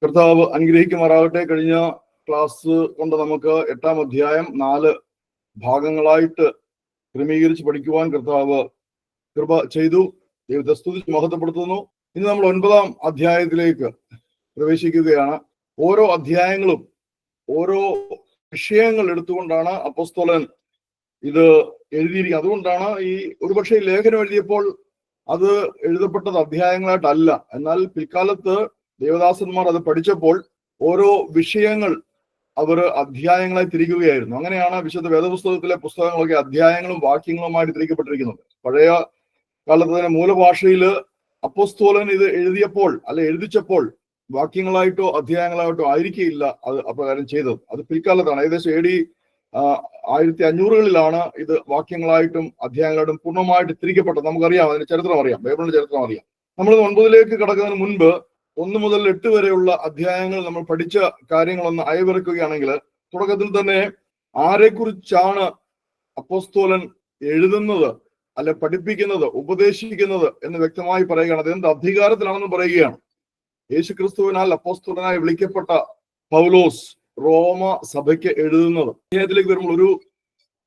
കർത്താവ് അനുഗ്രഹിക്കുമാറാകട്ടെ. കഴിഞ്ഞ ക്ലാസ് കൊണ്ട് നമുക്ക് 8-ാം അധ്യായം 4 ഭാഗങ്ങളായിട്ട് ക്രമീകരിച്ച് പഠിക്കുവാൻ കർത്താവ് കൃപ ചെയ്തു. ദൈവത്തെ സ്തുതിച്ച് മഹത്വപ്പെടുത്തുന്നു. ഇന്ന് നമ്മൾ 9-ാം അധ്യായത്തിലേക്ക് പ്രവേശിക്കുകയാണ്. ഓരോ അധ്യായങ്ങളും ഓരോ വിഷയങ്ങൾ എടുത്തുകൊണ്ടാണ് അപ്പോസ്തലൻ ഇത് എഴുതിയിരിക്കുന്നത്. അതുകൊണ്ടാണ് ഈ ഒരുപക്ഷെ ലേഖനം എഴുതിയപ്പോൾ അത് എഴുതപ്പെട്ടത് അധ്യായങ്ങളായിട്ടല്ല, എന്നാൽ പിൽക്കാലത്ത് ദേവദാസന്മാർ അത് പഠിച്ചപ്പോൾ ഓരോ വിഷയങ്ങൾ അവർ അധ്യായങ്ങളായി തിരിക്കുകയായിരുന്നു. അങ്ങനെയാണ് വിശുദ്ധ വേദപുസ്തകത്തിലെ പുസ്തകങ്ങളൊക്കെ അധ്യായങ്ങളും വാക്യങ്ങളുമായിട്ട് തിരിക്കപ്പെട്ടിരിക്കുന്നത്. പഴയ കാലത്ത് തന്നെ മൂലഭാഷയിൽ അപ്പോസ്തലൻ ഇത് എഴുതിയപ്പോൾ എഴുതിച്ചപ്പോൾ വാക്യങ്ങളായിട്ടോ അധ്യായങ്ങളായിട്ടോ ആയിരിക്കില്ല അത് അപ്രകാരം ചെയ്തത്. അത് പിൽക്കാലത്താണ്. ഏകദേശം AD 1500-കളിലാണ് ഇത് വാക്യങ്ങളായിട്ടും അധ്യായങ്ങളായിട്ടും പൂർണ്ണമായിട്ട് തിരിക്കപ്പെട്ടത്. നമുക്കറിയാം, അതിന്റെ ചരിത്രം അറിയാം, ബൈബിളിന്റെ ചരിത്രം അറിയാം. നമ്മൾ 9-ലേക്ക് കടക്കുന്നതിന് മുൻപ് 1 മുതൽ 8 വരെയുള്ള അധ്യായങ്ങൾ നമ്മൾ പഠിച്ച കാര്യങ്ങളൊന്ന് അയവിറക്കുകയാണെങ്കിൽ, തുടക്കത്തിൽ തന്നെ ആരെക്കുറിച്ചാണ് അപ്പോസ്തലൻ എഴുതുന്നത്, പഠിപ്പിക്കുന്നത്, ഉപദേശിക്കുന്നത് എന്ന് വ്യക്തമായി പറയുകയാണ്. അത് എന്ത് അധികാരത്തിലാണെന്ന് പറയുകയാണ്. യേശുക്രിസ്തുവിനാൽ അപ്പോസ്തലനായി വിളിക്കപ്പെട്ട പൗലോസ് റോമ സഭയ്ക്ക് എഴുതുന്നത്. അദ്ദേഹത്തിലേക്ക് വരുമ്പോൾ ഒരു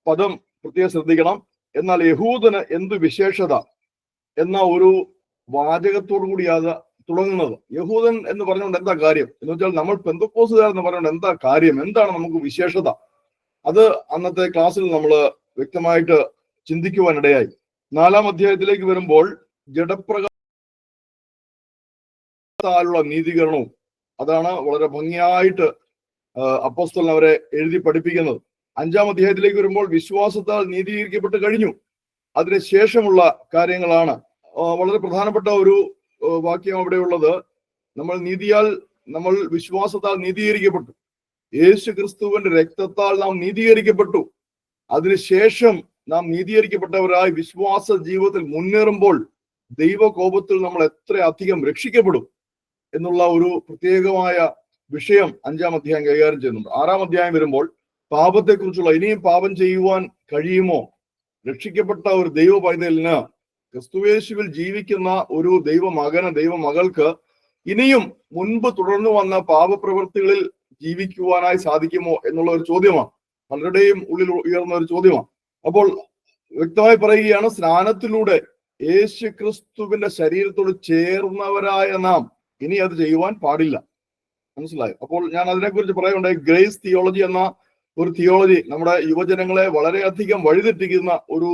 പദം പ്രത്യേകം ശ്രദ്ധിക്കണം. എന്നാൽ യഹൂദന് എന്ത് വിശേഷത എന്ന ഒരു വാചകത്തോടു കൂടിയാണ് തുടങ്ങുന്നത്. യഹൂദൻ എന്ന് പറഞ്ഞുകൊണ്ട് എന്താ കാര്യം എന്ന് വെച്ചാൽ, നമ്മൾ പെന്തക്കോസ്തുകാർ എന്ന് പറഞ്ഞുകൊണ്ട് എന്താ കാര്യം, എന്താണ് നമുക്ക് വിശേഷത? അത് അന്നത്തെ ക്ലാസ്സിൽ നമ്മൾ വ്യക്തമായിട്ട് ചിന്തിക്കുവാനിടയായി. 4-ാം അധ്യായത്തിലേക്ക് വരുമ്പോൾ ജഡപ്രകാരമുള്ള നീതീകരണവും അതാണ് വളരെ ഭംഗിയായിട്ട് അപ്പോസ്തലൻ അവരെ എഴുതി പഠിപ്പിക്കുന്നത്. 5-ാം അധ്യായത്തിലേക്ക് വരുമ്പോൾ വിശ്വാസത്താൽ നീതീകരിക്കപ്പെട്ട് കഴിഞ്ഞു. അതിനുശേഷമുള്ള കാര്യങ്ങളാണ് വളരെ പ്രധാനപ്പെട്ട ഒരു വാക്യം അവിടെയുള്ളത്. നമ്മൾ വിശ്വാസത്താൽ നീതീകരിക്കപ്പെട്ടു, യേശു ക്രിസ്തുവിന്റെ രക്തത്താൽ നാം നീതീകരിക്കപ്പെട്ടു. അതിനുശേഷം നാം നീതീകരിക്കപ്പെട്ടവരായി വിശ്വാസ ജീവിതത്തിൽ മുന്നേറുമ്പോൾ ദൈവകോപത്തിൽ നമ്മൾ എത്ര അധികം രക്ഷിക്കപ്പെടും എന്നുള്ള ഒരു പ്രത്യേകമായ വിഷയം 5-ാം അധ്യായം കൈകാര്യം ചെയ്യുന്നുണ്ട്. 6-ാം അധ്യായം വരുമ്പോൾ പാപത്തെക്കുറിച്ചുള്ള, ഇനിയും പാപം ചെയ്യുവാൻ കഴിയുമോ, രക്ഷിക്കപ്പെട്ട ഒരു ദൈവ പൈതലിന്, ക്രിസ്തുയേശുവിൽ ജീവിക്കുന്ന ഒരു ദൈവമകന്, ദൈവമകൾക്ക് ഇനിയും മുൻപ് തുടർന്നു വന്ന പാപപ്രവൃത്തികളിൽ ജീവിക്കുവാനായി സാധിക്കുമോ എന്നുള്ള ഒരു ചോദ്യമാണ്. പലരുടെയും ഉള്ളിൽ ഉയർന്ന ഒരു ചോദ്യമാണ്. അപ്പോൾ വ്യക്തമായി പറയുകയാണ്, സ്നാനത്തിലൂടെ യേശു ക്രിസ്തുവിന്റെ ശരീരത്തോട് ചേർന്നവരായ നാം ഇനി അത് ചെയ്യുവാൻ പാടില്ല. മനസ്സിലായോ? അപ്പോൾ ഞാൻ അതിനെക്കുറിച്ച് പറയുന്നുണ്ടായി. ഗ്രേസ് തിയോളജി എന്ന ഒരു തിയോളജി നമ്മുടെ യുവജനങ്ങളെ വളരെയധികം വഴിതെറ്റിക്കുന്ന ഒരു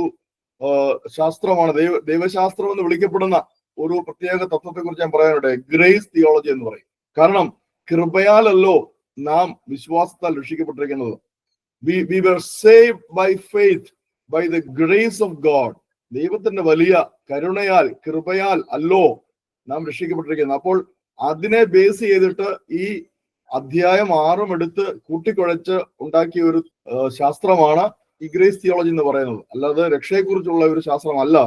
ശാസ്ത്രമാണ്. ദൈവശാസ്ത്രം എന്ന് വിളിക്കപ്പെടുന്ന ഒരു പ്രത്യേക തത്വത്തെ കുറിച്ച് ഞാൻ പറയാനുണ്ടായി. ഗ്രേസ് തിയോളജി എന്ന് പറയും. കാരണം കൃപയാലല്ലോ നാം വിശ്വാസത്താൽ രക്ഷിക്കപ്പെട്ടിരിക്കുന്നത്. We were saved by faith by the grace of God. ദൈവത്തിന്റെ വലിയ കരുണയാൽ, കൃപയാൽ അല്ലോ നാം രക്ഷിക്കപ്പെട്ടിരിക്കുന്നത്. അപ്പോൾ അതിനെ ബേസ് ചെയ്തിട്ട് ഈ അധ്യായം 6 എടുത്ത് കൂട്ടിക്കുഴച്ച് ഉണ്ടാക്കിയ ഒരു ശാസ്ത്രമാണ് ഈ ഗ്രേസ് തിയോളജി എന്ന് പറയുന്നത്. അല്ലാതെ രക്ഷയെക്കുറിച്ചുള്ള ഒരു ശാസ്ത്രമല്ല.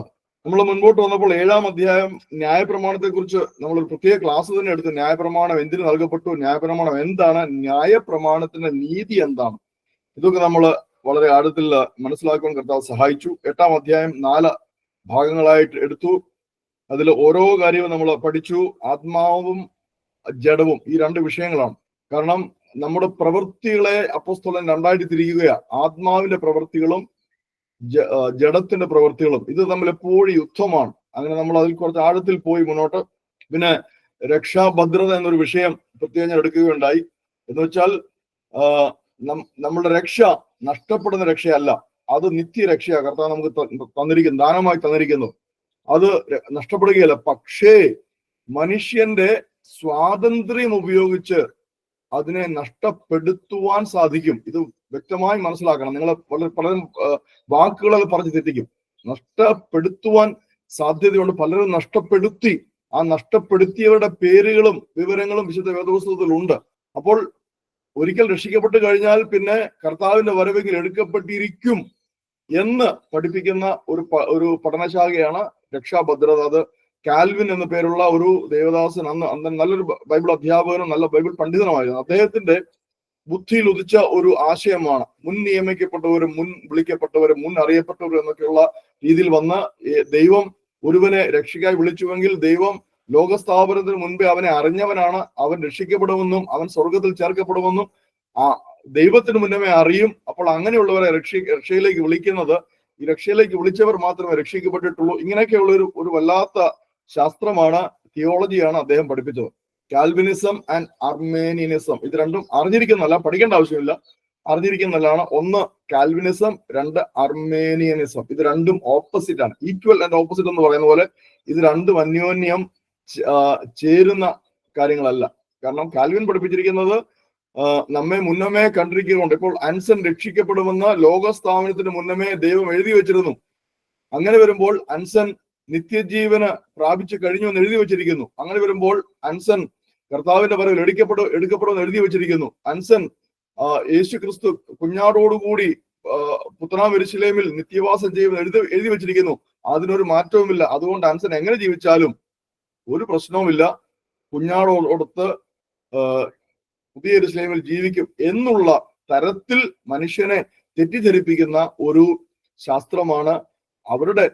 നമ്മൾ മുൻപോട്ട് വന്നപ്പോൾ 7-ാം അധ്യായം ന്യായപ്രമാണത്തെ കുറിച്ച് നമ്മളൊരു പ്രത്യേക ക്ലാസ് തന്നെ എടുത്ത്, ന്യായപ്രമാണം എന്തിനു നൽകപ്പെട്ടു, ന്യായപ്രമാണം എന്താണ്, ന്യായപ്രമാണത്തിന്റെ നീതി എന്താണ്, ഇതൊക്കെ നമ്മൾ വളരെ ആഴത്തിൽ മനസ്സിലാക്കുവാൻ കർത്താവ് സഹായിച്ചു. 8-ാം അധ്യായം 4 ഭാഗങ്ങളായിട്ട് എടുത്തു. അതിൽ ഓരോ കാര്യവും നമ്മൾ പഠിച്ചു. ആത്മാവും ജഡവും ഈ 2 വിഷയങ്ങളാണ്. കാരണം നമ്മുടെ പ്രവൃത്തികളെ അപ്പോസ്തലൻ 2ആയിട്ട് തിരിക്കുകയാണ്. ആത്മാവിന്റെ പ്രവൃത്തികളും ജഡത്തിന്റെ പ്രവൃത്തികളും. ഇത് തമ്മിൽ എപ്പോഴും യുദ്ധമാണ്. അങ്ങനെ നമ്മൾ അതിൽ കുറച്ച് ആഴത്തിൽ പോയി മുന്നോട്ട്. പിന്നെ രക്ഷാഭദ്രത എന്നൊരു വിഷയം പ്രത്യേകം ഞാൻ എടുക്കുകയുണ്ടായി. എന്ന് വെച്ചാൽ നമ്മളുടെ രക്ഷ നഷ്ടപ്പെടുന്ന രക്ഷയല്ല, അത് നിത്യരക്ഷയാണ്. കർത്താവ് നമുക്ക് തന്നിരിക്കുന്നു, ദാനമായി തന്നിരിക്കുന്നു. അത് നഷ്ടപ്പെടുകയല്ല. പക്ഷേ മനുഷ്യന്റെ സ്വാതന്ത്ര്യം ഉപയോഗിച്ച് അതിനെ നഷ്ടപ്പെടുത്തുവാൻ സാധിക്കും. ഇത് വ്യക്തമായി മനസ്സിലാക്കണം. നിങ്ങൾ പലരും വാക്കുകൾ പറഞ്ഞു തെറ്റിക്കും. നഷ്ടപ്പെടുത്തുവാൻ സാധ്യതയുണ്ട്. പലരും നഷ്ടപ്പെടുത്തി. ആ നഷ്ടപ്പെടുത്തിയവരുടെ പേരുകളും വിവരങ്ങളും വിശുദ്ധ വേദപുസ്തകത്തിലുണ്ട്. അപ്പോൾ ഒരിക്കൽ രക്ഷിക്കപ്പെട്ട് കഴിഞ്ഞാൽ പിന്നെ കർത്താവിന്റെ വരവെങ്കിൽ എടുക്കപ്പെട്ടിരിക്കും എന്ന് പഠിപ്പിക്കുന്ന ഒരു പഠനശാഖയാണ് രക്ഷാഭദ്രത. അത് കാൽവിൻ എന്ന പേരുള്ള ഒരു ദേവദാസൻ, അന്ന് നല്ലൊരു ബൈബിൾ അധ്യാപകനും നല്ല ബൈബിൾ പണ്ഡിതനുമായിരുന്നു. അദ്ദേഹത്തിന്റെ ബുദ്ധിയിൽ ഉദിച്ച ഒരു ആശയമാണ് മുൻ നിയമിക്കപ്പെട്ടവരും മുൻ വിളിക്കപ്പെട്ടവരും മുൻ അറിയപ്പെട്ടവരും എന്നൊക്കെയുള്ള രീതിയിൽ വന്ന് ദൈവം ഒരുവനെ രക്ഷയ്ക്കായി വിളിച്ചുവെങ്കിൽ ദൈവം ലോകസ്ഥാപനത്തിന് മുൻപേ അവനെ അറിഞ്ഞവനാണ്. അവൻ രക്ഷിക്കപ്പെടുമെന്നും അവൻ സ്വർഗത്തിൽ ചേർക്കപ്പെടുമെന്നും ആ ദൈവത്തിന് മുന്നമേ അറിയും. അപ്പോൾ അങ്ങനെയുള്ളവരെ രക്ഷയിലേക്ക് വിളിക്കുന്നത്, ഈ രക്ഷയിലേക്ക് വിളിച്ചവർ മാത്രമേ രക്ഷിക്കപ്പെട്ടിട്ടുള്ളൂ. ഇങ്ങനെയൊക്കെയുള്ള ഒരു വല്ലാത്ത ശാസ്ത്രമാണ്, തിയോളജിയാണ് അദ്ദേഹം പഠിപ്പിച്ചത്. കാൽവിനിസം ആൻഡ് അർമേനിയനിസം, ഇത് രണ്ടും അറിഞ്ഞിരിക്കുന്നല്ല, പഠിക്കേണ്ട ആവശ്യമില്ല, അറിഞ്ഞിരിക്കുന്നതാണ്. ഒന്ന് കാൽവിനിസം, രണ്ട് അർമേനിയനിസം. ഇത് രണ്ടും ഓപ്പോസിറ്റ് ആണ്. ഈക്വൽ ആൻഡ് ഓപ്പോസിറ്റ് എന്ന് പറയുന്ന പോലെ ഇത് രണ്ടും അന്യോന്യം ചേരുന്ന കാര്യങ്ങളല്ല. കാരണം കാൽവിൻ പഠിപ്പിച്ചിരിക്കുന്നത് നമ്മെ മുന്നമേ കണ്ടിരിക്കുന്നുണ്ട്. ഇപ്പോൾ അൻസൻ രക്ഷിക്കപ്പെടുമെന്ന് ലോകസ്ഥാപനത്തിന് മുന്നമേ ദൈവം എഴുതി വെച്ചിരുന്നു. അങ്ങനെ വരുമ്പോൾ അൻസൻ നിത്യജീവന് പ്രാപിച്ചു കഴിഞ്ഞു എന്ന് എഴുതി വെച്ചിരിക്കുന്നു. അങ്ങനെ വരുമ്പോൾ അൻസൻ കർത്താവിന്റെ വരവിൽ എടുക്കപ്പെടുമെന്ന് എഴുതി വെച്ചിരിക്കുന്നു. അൻസൻ യേശു ക്രിസ്തു കുഞ്ഞാടോടുകൂടി പുത്തനാം യെരൂശലേമിൽ നിത്യവാസം ചെയ്യുമെന്ന് എഴുതി വെച്ചിരിക്കുന്നു. അതിനൊരു മാറ്റവുമില്ല. അതുകൊണ്ട് അൻസൻ എങ്ങനെ ജീവിച്ചാലും ഒരു പ്രശ്നവുമില്ല, കുഞ്ഞാടോടൊത്ത് പുതിയ യെരൂശലേമിൽ ജീവിക്കും എന്നുള്ള തരത്തിൽ മനുഷ്യനെ തെറ്റിദ്ധരിപ്പിക്കുന്ന ഒരു ശാസ്ത്രമാണ് അവരുടെ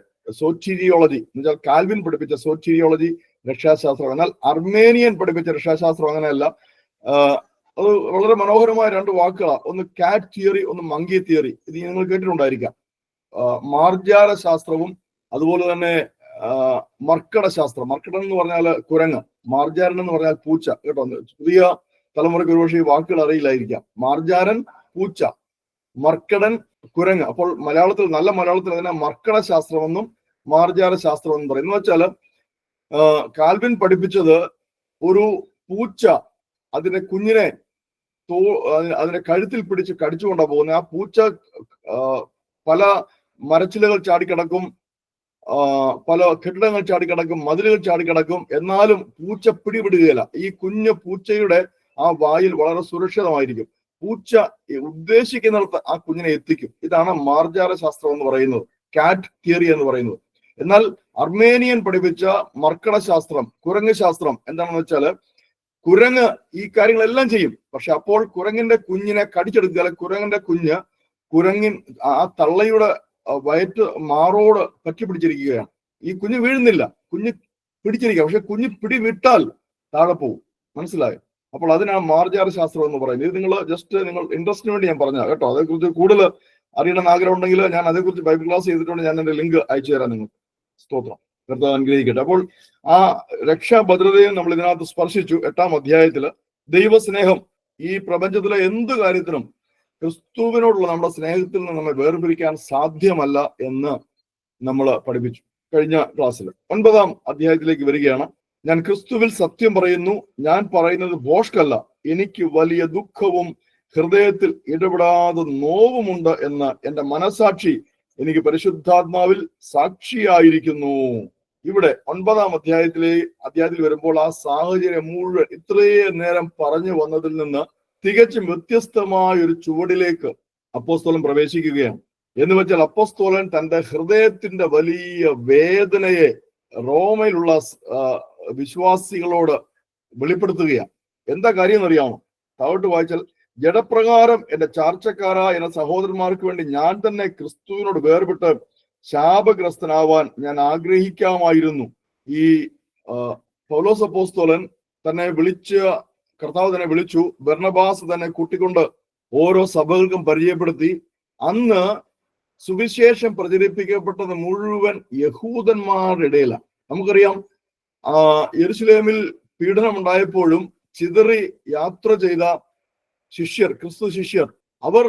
സോറ്റീരിയോളജി. എന്നുവെച്ചാൽ കാൽവിൻ പഠിപ്പിച്ച സോറ്റീരിയോളജി, രക്ഷാശാസ്ത്രം. എന്നാൽ അർമേനിയൻ പഠിപ്പിച്ച രക്ഷാശാസ്ത്രം അങ്ങനെയല്ല. അത് വളരെ മനോഹരമായ രണ്ട് വാക്കുകളാണ്. ഒന്ന് കാറ്റ് തിയറി, ഒന്ന് മങ്കി തിയറി. ഇത് നിങ്ങൾ കേട്ടിട്ടുണ്ടായിരിക്കാം. മാർജാര ശാസ്ത്രവും അതുപോലെ തന്നെ മർക്കട ശാസ്ത്രം. മർക്കടൻ എന്ന് പറഞ്ഞാൽ കുരങ്ങ്, മാർജാരൻ എന്ന് പറഞ്ഞാൽ പൂച്ച. കേട്ടോ, പുതിയ തലമുറയ്ക്ക് ഒരുപക്ഷെ ഈ വാക്കുകൾ അറിയില്ലായിരിക്കാം. മാർജാരൻ പൂച്ച, മർക്കടൻ കുരങ്ങ്. അപ്പോൾ മലയാളത്തിൽ, നല്ല മലയാളത്തിൽ അതിനെ മർക്കട ശാസ്ത്രമെന്നും മാർജാര ശാസ്ത്രം എന്നും പറയും. എന്ന് വെച്ചാൽ കാൽവിൻ പഠിപ്പിച്ചത് ഒരു പൂച്ച അതിന്റെ കുഞ്ഞിനെ അതിന്റെ കഴുത്തിൽ പിടിച്ച് കടിച്ചുകൊണ്ടാ പോകുന്നത്. ആ പൂച്ച പല മരച്ചിലകൾ ചാടിക്കിടക്കും, പല കെട്ടിടങ്ങൾ ചാടിക്കിടക്കും, മതിലുകൾ ചാടിക്കിടക്കും. എന്നാലും പൂച്ച പിടിപെടുകയില്ല. ഈ കുഞ്ഞ് പൂച്ചയുടെ ആ വായിൽ വളരെ സുരക്ഷിതമായിരിക്കും. പൂച്ച ഉദ്ദേശിക്കുന്നിടത്ത് ആ കുഞ്ഞിനെ എത്തിക്കും. ഇതാണ് മാർജാര ശാസ്ത്രം എന്ന് പറയുന്നത്, കാറ്റ് തിയറി എന്ന് പറയുന്നത്. എന്നാൽ അർമേനിയൻ പഠിപ്പിച്ച മർക്കട ശാസ്ത്രം, കുരങ്ങ് ശാസ്ത്രം എന്താണെന്ന് വെച്ചാൽ, കുരങ്ങ് ഈ കാര്യങ്ങളെല്ലാം ചെയ്യും. പക്ഷെ അപ്പോൾ കുരങ്ങിന്റെ കുഞ്ഞിനെ കടിച്ചെടുക്കുക. കുരങ്ങിന്റെ കുഞ്ഞ് ആ തള്ളയുടെ വയറ്റ് മാറോട് പറ്റി പിടിച്ചിരിക്കുകയാണ്. ഈ കുഞ്ഞ് വീഴുന്നില്ല, കുഞ്ഞ് പിടിച്ചിരിക്കുക. പക്ഷെ കുഞ്ഞ് പിടി വിട്ടാൽ താഴെ പോകും. മനസ്സിലായോ? അപ്പോൾ അതിനാണ് മാർജാര ശാസ്ത്രം എന്ന് പറയുന്നത്. ഇത് നിങ്ങൾ ഇൻട്രസ്റ്റിന് വേണ്ടി ഞാൻ പറഞ്ഞ കേട്ടോ. അതേക്കുറിച്ച് കൂടുതൽ അറിയണമെന്ന് ആഗ്രഹം ഉണ്ടെങ്കിൽ ഞാൻ അതേക്കുറിച്ച് ബൈബിൾ ക്ലാസ് ചെയ്തിട്ടുണ്ട്. ഞാൻ എന്റെ ലിങ്ക് അയച്ചു തരാം നിങ്ങൾക്ക്. സ്തോത്രം, കർത്താവ് അനുഗ്രഹിക്കട്ടെ. അപ്പോൾ ആ രക്ഷാഭദ്രതയും നമ്മൾ ഇതിനകത്ത് സ്പർശിച്ചു. 8-ാം അധ്യായത്തില് ദൈവസ്നേഹം ഈ പ്രപഞ്ചത്തിലെ എന്ത് കാര്യത്തിനും ക്രിസ്തുവിനോടുള്ള നമ്മുടെ സ്നേഹത്തിൽ നിന്ന് നമ്മെ വേർപിരിക്കാൻ സാധ്യമല്ല എന്ന് നമ്മൾ പഠിപ്പിച്ചു കഴിഞ്ഞ ക്ലാസ്സിൽ. 9-ാം അധ്യായത്തിലേക്ക് വരികയാണ്. ഞാൻ ക്രിസ്തുവിൽ സത്യം പറയുന്നു, ഞാൻ പറയുന്നത് ഭോഷ്കല്ല, എനിക്ക് വലിയ ദുഃഖവും ഹൃദയത്തിൽ ഇടപെടാതെ നോവുമുണ്ട് എന്ന് എന്റെ മനസാക്ഷി എനിക്ക് പരിശുദ്ധാത്മാവിൽ സാക്ഷിയായിരിക്കുന്നു. ഇവിടെ 9-ാം അധ്യായത്തിൽ വരുമ്പോൾ ആ സാഹചര്യം മുഴുവൻ ഇത്രയും നേരം പറഞ്ഞു വന്നതിൽ നിന്ന് തികച്ചും വ്യത്യസ്തമായ ഒരു ചുവടിലേക്ക് അപ്പോസ്തലൻ പ്രവേശിക്കുകയാണ്. എന്ന് വെച്ചാൽ അപ്പോസ്തലൻ തന്റെ ഹൃദയത്തിന്റെ വലിയ വേദനയെ റോമയിലുള്ള വിശ്വാസികളോട് വെളിപ്പെടുത്തുകയാണ്. എന്താ കാര്യം എന്നറിയാമോ? താഴോട്ട് വായിച്ചാൽ, ജഡപ്രകാരം എന്റെ ചാർച്ചക്കാരായ എന്റെ സഹോദരന്മാർക്ക് വേണ്ടി ഞാൻ തന്നെ ക്രിസ്തുവിനോട് വേർപെട്ട് ശാപഗ്രസ്തനാവാൻ ഞാൻ ആഗ്രഹിക്കാമായിരുന്നു. ഈ പൗലോസ് അപ്പോസ്തലൻ തന്നെ കർത്താവ് തന്നെ വിളിച്ചു. ബർന്നബാസ് തന്നെ കൂട്ടിക്കൊണ്ട് ഓരോ സഭകൾക്കും പരിചയപ്പെടുത്തി. അന്ന് സുവിശേഷം പ്രചരിപ്പിക്കപ്പെട്ടത് മുഴുവൻ യഹൂദന്മാരുടെ ഇടയിലാണ്. നമുക്കറിയാം, യെരൂശലേമിൽ പീഡനം ഉണ്ടായപ്പോഴും ചിതറി യാത്ര ചെയ്ത ശിഷ്യർ, ക്രിസ്തു ശിഷ്യർ, അവർ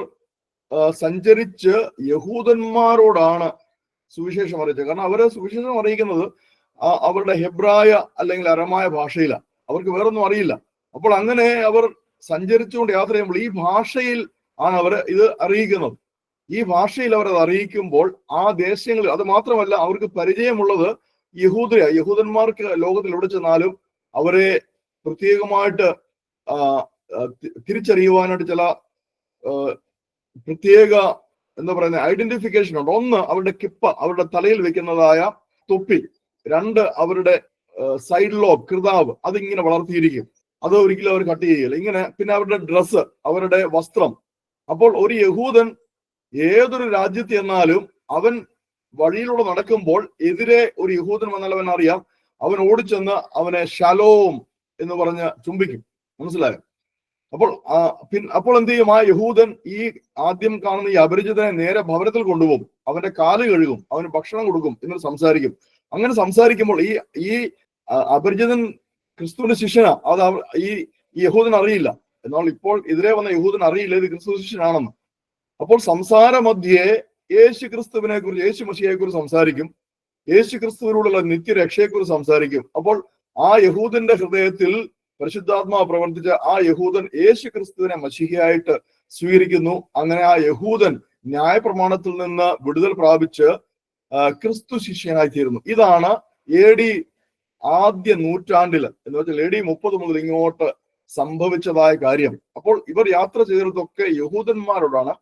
സഞ്ചരിച്ച് യഹൂദന്മാരോടാണ് സുവിശേഷം അറിയിച്ചത്. കാരണം അവര് സുവിശേഷം അറിയിക്കുന്നത് അവരുടെ ഹെബ്രായ അല്ലെങ്കിൽ അരമായ ഭാഷയിലാണ്. അവർക്ക് വേറൊന്നും അറിയില്ല. അപ്പോൾ അങ്ങനെ അവർ സഞ്ചരിച്ചുകൊണ്ട് യാത്ര ചെയ്യുമ്പോൾ ഈ ഭാഷയിൽ ആണ് അവർ ഇത് അറിയിക്കുന്നത്. ഈ ഭാഷയിൽ അവർ അത് അറിയിക്കുമ്പോൾ ആ ദേശങ്ങളിൽ, അത് മാത്രമല്ല അവർക്ക് പരിചയമുള്ളത് യഹൂദന്മാർക്ക് ലോകത്തിൽ എവിടെ ചെന്നാലും അവരെ പ്രത്യേകമായിട്ട് തിരിച്ചറിയുവാനായിട്ട് ചില പ്രത്യേക എന്താ പറയുന്ന ഐഡന്റിഫിക്കേഷൻ ഉണ്ട്. ഒന്ന്, അവരുടെ കിപ്പ, അവരുടെ തലയിൽ വെക്കുന്നതായ തൊപ്പി. രണ്ട്, അവരുടെ സൈഡ് ലോബ്, കൃതാവ്, അതിങ്ങനെ വളർത്തിയിരിക്കും. അത് ഒരിക്കലും അവർ കട്ട് ചെയ്യില്ല. ഇങ്ങനെ പിന്നെ അവരുടെ ഡ്രസ്സ്, അവരുടെ വസ്ത്രം. അപ്പോൾ ഒരു യഹൂദൻ ഏതൊരു രാജ്യത്ത് ചെന്നാലും അവൻ വഴിയിലൂടെ നടക്കുമ്പോൾ എതിരെ ഒരു യഹൂദൻ വന്നാൽ അവൻ അറിയാം അവൻ ഓടിച്ചെന്ന് അവനെ ശലോം എന്ന് പറഞ്ഞ് ചുംബിക്കും. മനസ്സിലായോ? അപ്പോൾ എന്ത് ചെയ്യും? ആ യഹൂദൻ ഈ ആദ്യം കാണുന്ന ഈ അപരിചിതനെ നേരെ ഭവനത്തിൽ കൊണ്ടുപോകും, അവന്റെ കാല് കഴുകും, അവന് ഭക്ഷണം കൊടുക്കും, എന്നിട്ട് സംസാരിക്കും. അങ്ങനെ സംസാരിക്കുമ്പോൾ ഈ അപരിചിതൻ ക്രിസ്തുവിന്റെ ശിഷ്യനാ. ഈ യഹൂദൻ അറിയില്ല. എന്നാൽ ഇപ്പോൾ എതിരെ വന്ന യഹൂദൻ അറിയില്ല ഇത് ക്രിസ്തു ശിഷ്യനാണെന്ന്. അപ്പോൾ സംസാര മധ്യേ യേശു ക്രിസ്തുവിനെ കുറിച്ച്, യേശു മശിഹയെ കുറിച്ച് സംസാരിക്കും, യേശു ക്രിസ്തുവിനോടുള്ള നിത്യരക്ഷയെ കുറിച്ച് സംസാരിക്കും. അപ്പോൾ ആ യഹൂദന്റെ ഹൃദയത്തിൽ പരിശുദ്ധാത്മാവ് പ്രവർത്തിച്ച ആ യഹൂദൻ യേശു ക്രിസ്തുവിനെ മശിഹയായിട്ട് സ്വീകരിക്കുന്നു. അങ്ങനെ ആ യഹൂദൻ ന്യായപ്രമാണത്തിൽ നിന്ന് വിടുതൽ പ്രാപിച്ച് ക്രിസ്തു ശിഷ്യനായി തീരുന്നു. ഇതാണ് AD ആദ്യ നൂറ്റാണ്ടില്, എന്ന് വെച്ചാൽ AD 30 മുതൽ ഇങ്ങോട്ട് സംഭവിച്ചതായ കാര്യം. അപ്പോൾ ഇവർ യാത്ര ചെയ്തതൊക്കെ യഹൂദന്മാരോടാണ്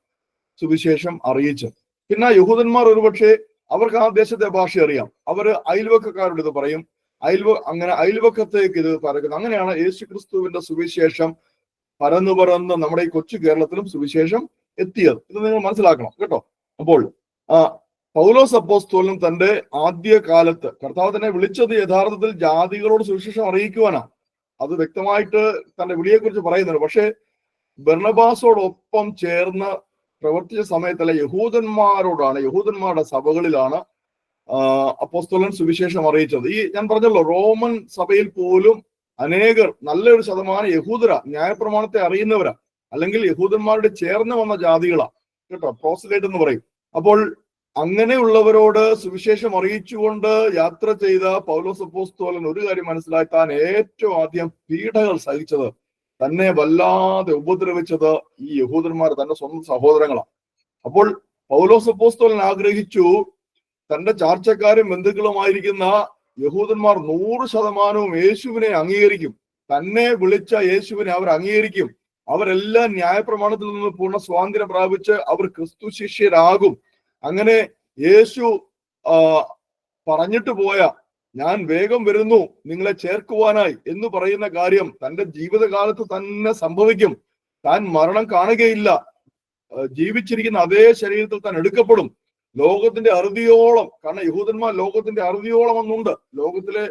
സുവിശേഷം അറിയിച്ചത്. പിന്നെ യഹൂദന്മാർ ഒരുപക്ഷെ അവർക്ക് ആ ദേശത്തെ ഭാഷ അറിയാം, അവര് അയൽവക്കക്കാരോട് ഇത് പറയും, അങ്ങനെ അയൽവക്കത്തേക്ക് ഇത് പരക്കുന്നു. അങ്ങനെയാണ് യേശു ക്രിസ്തുവിന്റെ സുവിശേഷം പരന്ന് നമ്മുടെ ഈ കൊച്ചു കേരളത്തിലും സുവിശേഷം എത്തിയത്. ഇത് നിങ്ങൾ മനസ്സിലാക്കണം കേട്ടോ. അപ്പോൾ പൗലോസ് അപ്പോസ്തലൻ തന്റെ ആദ്യ കാലത്ത് കർത്താവ് തന്നെ വിളിച്ചത് യഥാർത്ഥത്തിൽ ജാതികളോട് സുവിശേഷം അറിയിക്കുവാനാണ്. അത് വ്യക്തമായിട്ട് തന്റെ വിളിയെക്കുറിച്ച് പറയുന്നുണ്ട്. പക്ഷെ ബർണബാസോടൊപ്പം ചേർന്ന് പ്രവർത്തിച്ച സമയത്തല്ല, യഹൂദന്മാരുടെ സഭകളിലാണ് അപ്പോസ്തലൻ സുവിശേഷം അറിയിച്ചത്. ഞാൻ പറഞ്ഞല്ലോ, റോമൻ സഭയിൽ പോലും അനേകർ, നല്ലൊരു ശതമാനം യഹൂദരാ, ന്യായപ്രമാണത്തെ അറിയുന്നവരാ, അല്ലെങ്കിൽ യഹൂദന്മാരുടെ ചേർന്ന് വന്ന ജാതികളാ കേട്ടോ, പ്രോസലേറ്റ് എന്ന് പറയും. അപ്പോൾ അങ്ങനെയുള്ളവരോട് സുവിശേഷം അറിയിച്ചുകൊണ്ട് യാത്ര ചെയ്ത പൗലോസ് അപ്പോസ്തലൻ ഒരു കാര്യം മനസ്സിലായി, താൻ ഏറ്റവും ആദ്യം പീഡകൾ സഹിച്ചത്, തന്നെ വല്ലാതെ ഉപദ്രവിച്ചത് ഈ യഹൂദന്മാർ, തന്റെ സ്വന്തം സഹോദരങ്ങളാണ്. അപ്പോൾ പൗലോസ് അപ്പോസ്തലൻ ആഗ്രഹിച്ചു തന്റെ ചാർച്ചക്കാരും ബന്ധുക്കളുമായിരിക്കുന്ന യഹൂദന്മാർ 100% യേശുവിനെ അംഗീകരിക്കും, തന്നെ വിളിച്ച യേശുവിനെ അവർ അംഗീകരിക്കും, അവരെല്ലാം ന്യായപ്രമാണത്തിൽ നിന്ന് പൂർണ്ണ സ്വാതന്ത്ര്യം പ്രാപിച്ച് അവർ ക്രിസ്തു ശിഷ്യരാകും. അങ്ങനെ യേശു പറഞ്ഞിട്ട് പോയ ഞാൻ വേഗം വരുന്നു നിങ്ങളെ ചേർക്കുവാനായി എന്ന് പറയുന്ന കാര്യം തന്റെ ജീവിതകാലത്ത് തന്നെ സംഭവിക്കും. താൻ മരണം കാണുകയില്ല, ജീവിച്ചിരിക്കുന്ന അതേ ശരീരത്തിൽ താൻ എടുക്കപ്പെടും. ലോകത്തിന്റെ അറുതിയോളം, കാരണം യഹൂദന്മാർ ലോകത്തിന്റെ അറുതിയോളം ഒന്നുണ്ട്. ലോകത്തിലെ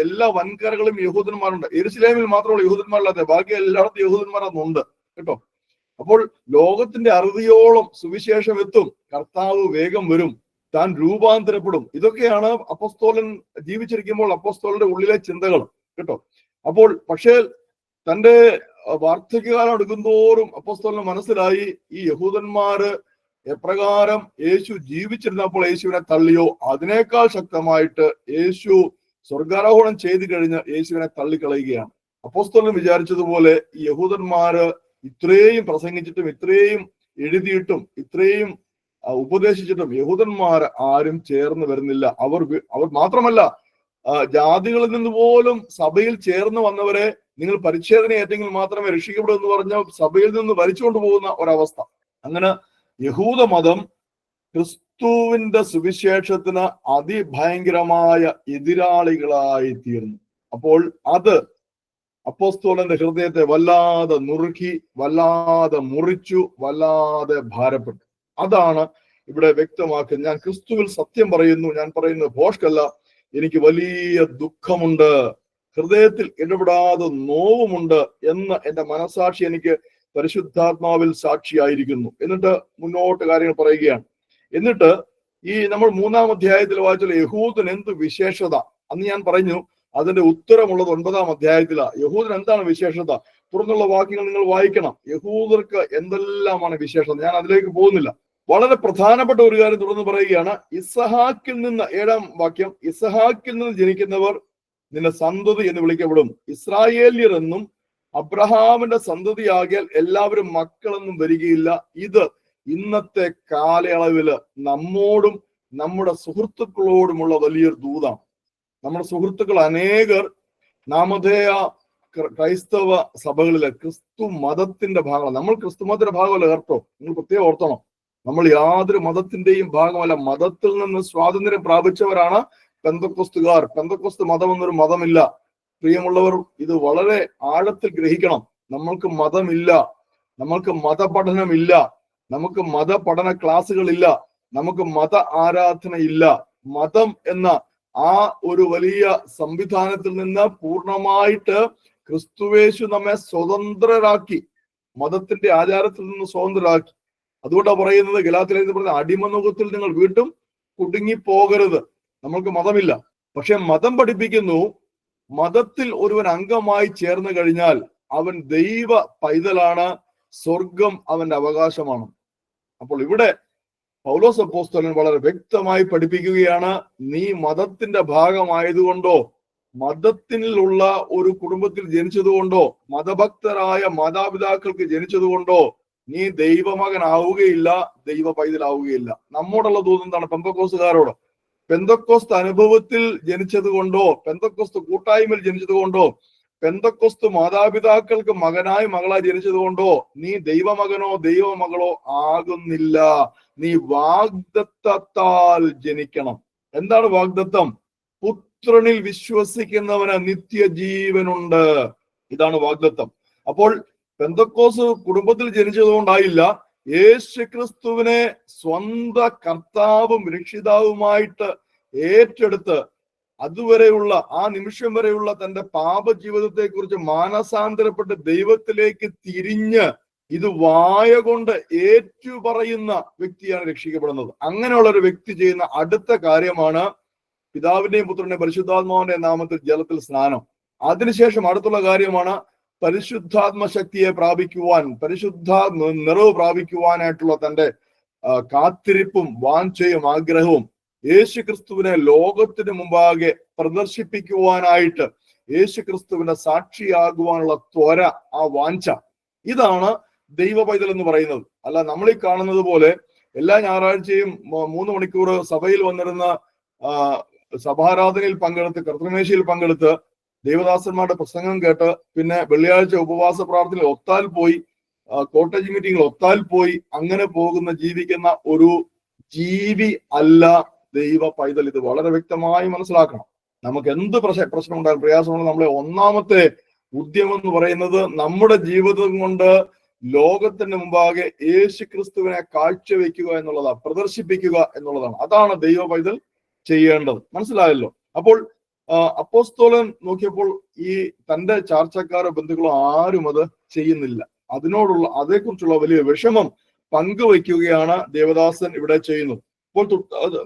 എല്ലാ വൻകരകളും യഹൂദന്മാരുണ്ട്. യെരുശലേമിൽ മാത്രമുള്ള യഹൂദന്മാരല്ലാതെ ബാക്കി എല്ലായിടത്തും യഹൂദന്മാരൊന്നുണ്ട് കേട്ടോ. അപ്പോൾ ലോകത്തിന്റെ അറുതിയോളം സുവിശേഷം എത്തും, കർത്താവ് വേഗം വരും, താൻ രൂപാന്തരപ്പെടും. ഇതൊക്കെയാണ് അപ്പോസ്തലൻ ജീവിച്ചിരിക്കുമ്പോൾ അപ്പോസ്തലന്റെ ഉള്ളിലെ ചിന്തകൾ കേട്ടോ. അപ്പോൾ പക്ഷേ തന്റെ വാർദ്ധക്യകാലം എടുക്കുന്തോറും അപ്പോസ്തലന് മനസ്സിലായി, ഈ യഹൂദന്മാര് എപ്രകാരം യേശു ജീവിച്ചിരുന്നപ്പോൾ യേശുവിനെ തള്ളിയോ അതിനേക്കാൾ ശക്തമായിട്ട് യേശു സ്വർഗാരോഹണം ചെയ്തു കഴിഞ്ഞ് യേശുവിനെ തള്ളിക്കളയുകയാണ്. അപ്പോസ്തലൻ വിചാരിച്ചതുപോലെ ഈ യഹൂദന്മാര് ഇത്രയും പ്രസംഗിച്ചിട്ടും ഇത്രയും എഴുതിയിട്ടും ഇത്രയും ഉപദേശിച്ചിട്ടും യഹൂദന്മാർ ആരും ചേർന്ന് വരുന്നില്ല. അവർ മാത്രമല്ല, ജാതികളിൽ നിന്ന് പോലും സഭയിൽ ചേർന്ന് വന്നവരെ നിങ്ങൾ പരിച്ഛേദന ഏറ്റെങ്കിൽ മാത്രമേ രക്ഷിക്കപ്പെടൂ എന്ന് പറഞ്ഞ സഭയിൽ നിന്ന് വലിച്ചുകൊണ്ട് പോകുന്ന ഒരവസ്ഥ. അങ്ങനെ യഹൂദ മതം ക്രിസ്തുവിന്റെ സുവിശേഷത്തിന് അതിഭയങ്കരമായ എതിരാളികളായി തീർന്നു. അപ്പോൾ അത് അപ്പോസ്തലന്റെ ഹൃദയത്തെ വല്ലാതെ നുറുക്കി, വല്ലാതെ മുറിച്ചു, വല്ലാതെ ഭാരപ്പെട്ടു. അതാണ് ഇവിടെ വ്യക്തമാക്കുന്നത്. ഞാൻ ക്രിസ്തുവിൽ സത്യം പറയുന്നു, ഞാൻ പറയുന്നത് ഭോഷ്കല്ല, എനിക്ക് വലിയ ദുഃഖമുണ്ട്, ഹൃദയത്തിൽ ഇടപെടാതെ നോവുമുണ്ട് എന്ന് എന്റെ മനസാക്ഷി എനിക്ക് പരിശുദ്ധാത്മാവിൽ സാക്ഷിയായിരിക്കുന്നു. എന്നിട്ട് മുന്നോട്ട് കാര്യങ്ങൾ പറയുകയാണ്. എന്നിട്ട് ഈ നമ്മൾ 3-ാം അധ്യായത്തിൽ വായിച്ചാൽ യഹൂദന് എന്ത് വിശേഷത, അന്ന് ഞാൻ പറഞ്ഞു അതിന്റെ ഉത്തരമുള്ളത് 9-ാം അധ്യായത്തിലാണ്. യഹൂദൻ എന്താണ് വിശേഷത? തുടർന്നുള്ള വാക്യങ്ങൾ നിങ്ങൾ വായിക്കണം. യഹൂദർക്ക് എന്തെല്ലാമാണ് വിശേഷത, ഞാൻ അതിലേക്ക് പോകുന്നില്ല. വളരെ പ്രധാനപ്പെട്ട ഒരു കാര്യം തുടർന്ന് പറയുകയാണ്. ഇസഹാക്കിൽ നിന്ന്, 7-ാം വാക്യം, ഇസഹാക്കിൽ നിന്ന് ജനിക്കുന്നവർ നിന്റെ സന്തതി എന്ന് വിളിക്കപ്പെടും, ഇസ്രായേല്യർ എന്നും അബ്രഹാമിന്റെ സന്തതിയാകിയാൽ എല്ലാവരും മക്കളെന്നും വരികയില്ല. ഇത് ഇന്നത്തെ കാലയളവില് നമ്മോടും നമ്മുടെ സുഹൃത്തുക്കളോടുമുള്ള വലിയൊരു ദൂതാണ്. നമ്മുടെ സുഹൃത്തുക്കൾ അനേകർ നാമധേയ ക്രൈസ്തവ സഭകളിലെ ക്രിസ്തു മതത്തിന്റെ ഭാഗമാണ്. നമ്മൾ ക്രിസ്തു മതത്തിന്റെ ഭാഗമല്ല കേട്ടോ, നിങ്ങൾ പ്രത്യേകം ഓർത്തണം. നമ്മൾ യാതൊരു മതത്തിന്റെയും ഭാഗമല്ല. മതത്തിൽ നിന്ന് സ്വാതന്ത്ര്യം പ്രാപിച്ചവരാണ് പെന്തക്കോസ്തുകാർ. പെന്തക്കോസ്ത് മതം എന്നൊരു മതമില്ല. പ്രിയമുള്ളവർ, ഇത് വളരെ ആഴത്തിൽ ഗ്രഹിക്കണം. നമ്മൾക്ക് മതമില്ല, നമ്മൾക്ക് മതപഠനമില്ല, നമുക്ക് മതപഠന ക്ലാസ്സുകളില്ല, നമുക്ക് മത ആരാധനയില്ല. മതം എന്ന ആ ഒരു വലിയ സംവിധാനത്തിൽ നിന്ന് പൂർണ്ണമായിട്ട് ക്രിസ്തുവേശു നമ്മെ സ്വതന്ത്രരാക്കി, മതത്തിന്റെ ആചാരത്തിൽ നിന്ന് സ്വതന്ത്രരാക്കി. അതുകൊണ്ടാണ് പറയുന്നത്, ഗലാത്യലേഖനത്തിൽ പറയുന്നത്, അടിമനുഖത്തിൽ നിങ്ങൾ വീണ്ടും കുടുങ്ങിപ്പോകരുത്. നമ്മൾക്ക് മതമില്ല, പക്ഷെ മതം പഠിപ്പിക്കുന്നു, മതത്തിൽ ഒരുവൻ അംഗമായി ചേർന്ന് കഴിഞ്ഞാൽ അവൻ ദൈവ പൈതലാണ്, സ്വർഗം അവന്റെ അവകാശമാണ്. അപ്പോൾ ഇവിടെ പൗലോസ് അപ്പോസ്തലൻ വളരെ വ്യക്തമായി പഠിപ്പിക്കുകയാണ്, നീ മതത്തിന്റെ ഭാഗമായതുകൊണ്ടോ, മതത്തിലുള്ള ഒരു കുടുംബത്തിൽ ജനിച്ചതുകൊണ്ടോ, മതഭക്തരായ മാതാപിതാക്കൾക്ക് ജനിച്ചതുകൊണ്ടോ നീ ദൈവമകനാവുകയില്ല, ദൈവ പൈതലാവുകയില്ല. നമ്മോടുള്ള ദൂത് എന്താണ്? പെന്തക്കോസ്തുകാരോട്. പെന്തക്കോസ്ത് അനുഭവത്തിൽ ജനിച്ചത് കൊണ്ടോ, പെന്തക്കോസ്ത് കൂട്ടായ്മയിൽ ജനിച്ചത് കൊണ്ടോ, പെന്തക്കോസ്ത് മാതാപിതാക്കൾക്ക് മകനായി മകളായി ജനിച്ചത് കൊണ്ടോ നീ ദൈവമകനോ ദൈവമകളോ ആകുന്നില്ല. നീ വാഗ്ദത്തത്താൽ ജനിക്കണം. എന്താണ് വാഗ്ദത്തം? പുത്രനിൽ വിശ്വസിക്കുന്നവന് നിത്യജീവനുണ്ട്. ഇതാണ് വാഗ്ദത്തം. അപ്പോൾ പെന്തക്കോസ് കുടുംബത്തിൽ ജനിച്ചതുകൊണ്ടായില്ല, യേശുക്രിസ്തുവിനെ സ്വന്തം കർത്താവും രക്ഷിതാവുമായിട്ട് ഏറ്റെടുത്ത് അതുവരെയുള്ള ആ നിമിഷം വരെയുള്ള തന്റെ പാപജീവിതത്തെ കുറിച്ച് മാനസാന്തരപ്പെട്ട് ദൈവത്തിലേക്ക് തിരിഞ്ഞ് ഇത് വായ കൊണ്ട് ഏറ്റുപറയുന്ന വ്യക്തിയാണ് രക്ഷിക്കപ്പെടുന്നത്. അങ്ങനെയുള്ള ഒരു വ്യക്തി ചെയ്യുന്ന അടുത്ത കാര്യമാണ് പിതാവിന്റെയും പുത്രന്റെയും പരിശുദ്ധാത്മാവിന്റെയും നാമത്തിൽ ജലത്തിൽ സ്നാനം. അതിനുശേഷം അടുത്തുള്ള കാര്യമാണ് പരിശുദ്ധാത്മ ശക്തിയെ പ്രാപിക്കുവാൻ, നിറവ് പ്രാപിക്കുവാനായിട്ടുള്ള തന്റെ കാത്തിരിപ്പും വാഞ്ചയും ആഗ്രഹവും, യേശുക്രിസ്തുവിനെ ലോകത്തിന് മുമ്പാകെ പ്രദർശിപ്പിക്കുവാനായിട്ട് യേശുക്രിസ്തുവിന്റെ സാക്ഷിയാകുവാനുള്ള ത്വര, ആ വാഞ്ച, ഇതാണ് ദൈവ പൈതൽ എന്ന് പറയുന്നത്. അല്ല നമ്മൾ ഈ കാണുന്നത് പോലെ എല്ലാ ഞായറാഴ്ചയും 3 മണിക്കൂർ സഭയിൽ വന്നിരുന്ന സഭാരാധനയിൽ പങ്കെടുത്ത്, കർത്തൃമേശയിൽ പങ്കെടുത്ത്, ദേവദാസന്മാരുടെ പ്രസംഗം കേട്ട്, പിന്നെ വെള്ളിയാഴ്ച ഉപവാസ പ്രാർത്ഥനയിൽ ഒത്താൽ പോയി, കോട്ടേജ് മീറ്റിംഗിൽ ഒത്താൽ പോയി, അങ്ങനെ ജീവിക്കുന്ന ഒരു ജീവി അല്ല ദൈവ പൈതൽ. ഇത് വളരെ വ്യക്തമായി മനസ്സിലാക്കണം. നമുക്ക് എന്ത് പ്രശ്നം ഉണ്ടാകും, പ്രയാസമുണ്ട്, നമ്മളെ ഒന്നാമത്തെ ഉദ്യമം എന്ന് പറയുന്നത് നമ്മുടെ ജീവിതം കൊണ്ട് ലോകത്തിന് മുമ്പാകെ യേശുക്രിസ്തുവിനെ കാഴ്ചവെക്കുക എന്നുള്ളതാണ്, പ്രദർശിപ്പിക്കുക എന്നുള്ളതാണ്. അതാണ് ദൈവ പൈതൽ ചെയ്യേണ്ടത്. മനസ്സിലായല്ലോ? അപ്പോൾ അപ്പോസ്തലൻ നോക്കിയപ്പോൾ ഈ തന്റെ ചാർച്ചക്കാരോ ബന്ധുക്കളോ ആരും അത് ചെയ്യുന്നില്ല. അതേക്കുറിച്ചുള്ള വലിയ വിഷമം പങ്കുവയ്ക്കുകയാണ് ദേവദാസൻ ഇവിടെ ചെയ്യുന്നത്. അപ്പോൾ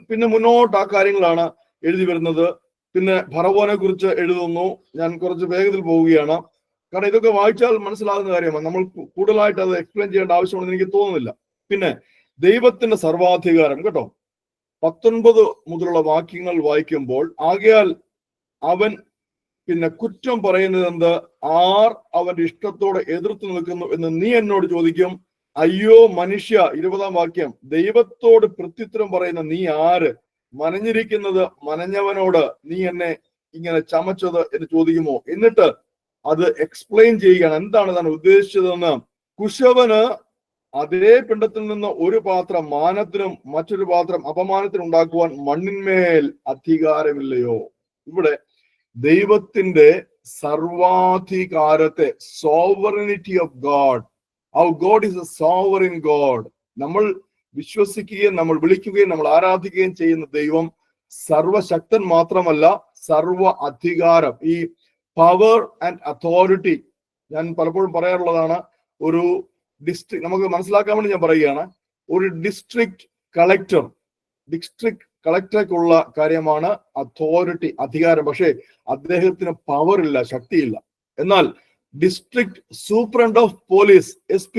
പിന്നെ മുന്നോട്ട് ആ കാര്യങ്ങളാണ് എഴുതി വരുന്നത്. പിന്നെ ഫറവോനെ കുറിച്ച് എഴുതുന്നു. ഞാൻ കുറച്ച് വേഗത്തിൽ പോവുകയാണ്, കാരണം ഇതൊക്കെ വായിച്ചാൽ മനസ്സിലാകുന്ന കാര്യമാണ്. നമ്മൾ കൂടുതലായിട്ട് അത് എക്സ്പ്ലെയിൻ ചെയ്യേണ്ട ആവശ്യമുണ്ടെന്ന് എനിക്ക് തോന്നുന്നില്ല. പിന്നെ ദൈവത്തിന്റെ സർവാധികാരം കേട്ടോ, 19 മുതലുള്ള വാക്യങ്ങൾ വായിക്കുമ്പോൾ, ആകയാൽ അവൻ പിന്നെ കുറ്റം പറയുന്നത് എന്ത്? ആർ അവന്റെ ഇഷ്ടത്തോടെ എതിർത്ത് നിൽക്കുന്നു എന്ന് നീ എന്നോട് ചോദിക്കും. അയ്യോ മനുഷ്യ, 20-ാം വാക്യം, ദൈവത്തോട് പ്രത്യുത്തരം പറയുന്ന നീ ആര്? മനഞ്ഞിരിക്കുന്നത് മനഞ്ഞവനോട് നീ എന്നെ ഇങ്ങനെ ചമച്ചത് എന്ന് ചോദിക്കുമോ? എന്നിട്ട് അത് എക്സ്പ്ലെയിൻ ചെയ്യുകയാണ്, എന്താണ് താൻ ഉദ്ദേശിച്ചതെന്ന്. കുശവന് അതേ പിണ്ടത്തിൽ നിന്ന് ഒരു പാത്രം മാനത്തിനും മറ്റൊരു പാത്രം അപമാനത്തിനും ഉണ്ടാക്കുവാൻ മണ്ണിന്മേൽ അധികാരമില്ലയോ? ഇവിടെ ദൈവത്തിന്റെ സർവാധികാരത്തെ, sovereignty of God, our God is a sovereign God. നമ്മൾ വിശ്വസിക്കുകയും നമ്മൾ വിളിക്കുകയും നമ്മൾ ആരാധിക്കുകയും ചെയ്യുന്ന ദൈവം സർവശക്തൻ മാത്രമല്ല, സർവ അധികാരം, ഈ പവർ ആൻഡ് അതോറിറ്റി, ഞാൻ പലപ്പോഴും പറയാറുള്ളതാണ്. ഒരു ഡിസ്ട്രിക്ട്, നമുക്ക് മനസ്സിലാക്കാൻ വേണ്ടി ഞാൻ പറയുകയാണ്, ഒരു ഡിസ്ട്രിക്ട് കളക്ടർക്കുള്ള കാര്യമാണ് അതോറിറ്റി, അധികാരം. പക്ഷേ അദ്ദേഹത്തിന് പവർ ഇല്ല, ശക്തിയില്ല. എന്നാൽ district superintendent of police, SP,